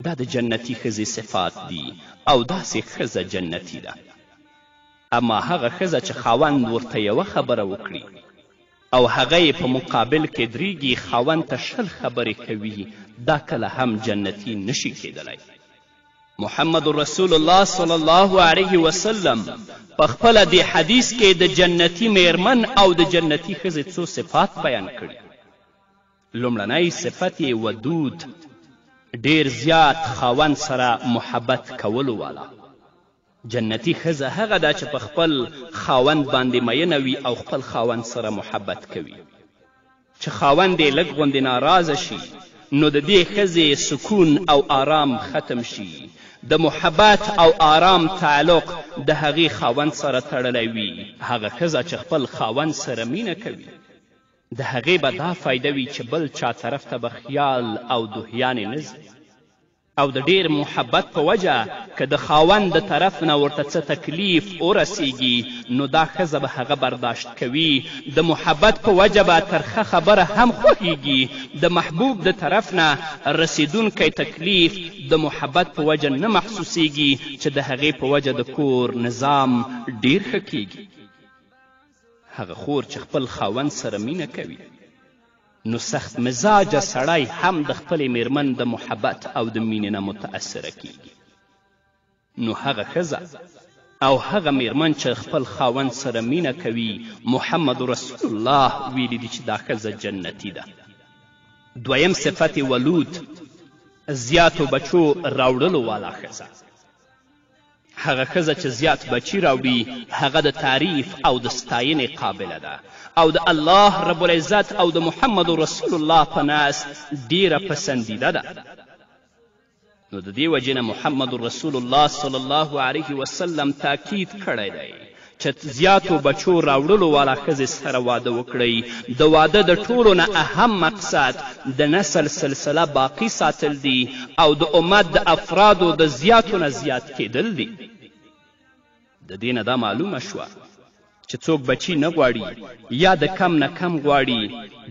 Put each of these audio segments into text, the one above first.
دا د جنتي ښځې صفات دي او داسې ښځه جنتي ده. اما هغه ښځه چې خاوند ورته یوه خبره وکړي او هغه یې په مقابل کې درېږي، خاوند ته 20 خبرې کوي، دا کله هم جنتي نشي کیدلی. محمد رسول الله صلی الله علیه وسلم په خپله دې حدیث کې د جنتي میرمن او د جنتي ښځې څو صفات بیان کړي. لومړنی صفت یې ودود، ډیر زیات خاوند سره محبت کولو والا. جنتي ښځه هغه ده چې په خپل خاوند باندې مینه وي او خپل خاوند سره محبت کوي. چې خاوند یې لږ غوندې ناراضه شي نو د دې ښځې سکون او آرام ختم شي. د محبت او آرام تعلق د هغې خاوند سره تړلی وي. هغه ښځه چې خپل خاوند سره مینه کوي د هغې به دا فایده وي چې بل چا طرف ته به خیال او دهیانې نه ځي. او د ډیر محبت په وجه که د خاوند د طرف نه ورته څه تکلیف ورسیږي نو دا ښځه به هغه برداشت کوي. د محبت په وجه به ترخه خبره هم خوښیږي. د محبوب د طرف نه رسیدونکی تکلیف د محبت په وجه نه محسوسیږي چې د هغې په وجه د کور نظام ډیر ښه کیږي. هغه خور چې خپل خاوند سره مینه کوي نو سخت مزاجه سړی هم د خپلې میرمن د محبت او د مینې نه متأثره کیږي. نو هغه ښځه او هغه میرمن چې خپل خاوند سره مینه کوي، محمد رسول الله ویلی دی چې دا ښځه جنتي ده. دویم صفت ولود، زیاتو بچو راوړلو والا ښځه. هغه ښځه چې زیات بچي راوړي هغه د تعریف او د ستاینې قابله ده او د الله رب العزت او د محمد رسول الله په نس ډیره پسندیده ده. نو د دې وجې نه محمد رسول الله صلی الله علیه وسلم تاکید کړی دی چې زیاتو بچو راوړلو والا ښځې سره واده وکړئ. د واده د ټولو نه اهم مقصد د نسل سلسله باقی ساتل دي او د امت د افرادو د زیاتو نه زیات کیدل دي. د دې نه دا معلومه شوه چې څوک بچي نه غواړي یا د کم نه کم غواړي،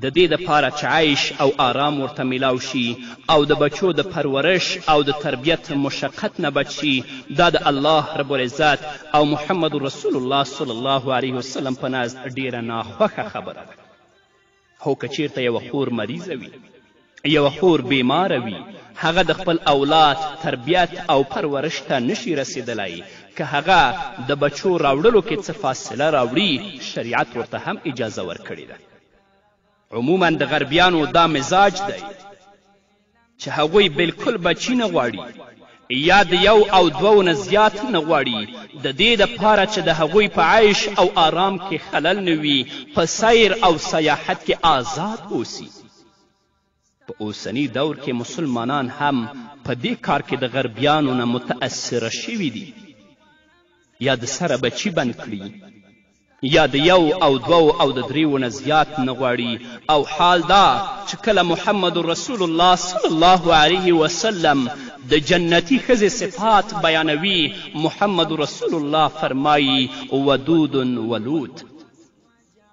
د دې دپاره چې عیش او آرام ورته میلاو شي او د بچو د پرورش او د تربیت مشقت نه بچ شي، دا د الله رب العزت او محمد رسول الله صلی الله علیه وسلم په نزد ډیره ناخوښه خبره ده. هو که چیرته یوه خور مریضه وي، یوه خور بیماره وي، هغه د خپل اولاد تربیت او پرورش ته نشي رسیدلی، که هغه د بچو راوړلو کې څه فاصله راوړي شریعت ورته هم اجازه ورکړې ده. عموما د غربیانو دا مزاج دی چې هغوی بالکل بچي نه غواړي یا د یو او دوو نه زیات نه غواړي، د دې دپاره چې د هغوی په عیش او آرام کې خلل نه وي، په سیر او سیاحت کې آزاد اوسي. په اوسني دور کې مسلمانان هم په دې کار کې د غربیانو نه متأثره شوي دي. یا د سره بچي بند کړي یا د یو او دوو او د دریو نه زیات نه غواړي. او حال دا چې کله محمد رسول الله صلی الله علیه وسلم د جنتي ښځې صفات بیانوي، محمد رسول الله فرمایي ودود ولود.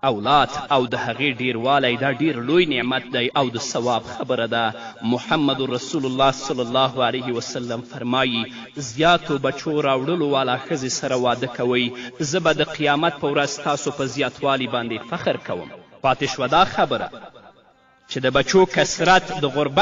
اولاد او د هغې ډیروالی دا ډیر لوی نعمت دی او د ثواب خبره ده. محمد رسول الله صلی الله علیه وسلم فرمایي زیاتو بچو راوړلو والا ښځې سره واده کوئ، زه به د قیامت په ورځ تاسو په زیاتوالي باندې فخر کوم. پاتې شوه دا خبره چې د بچو کثرت د غربت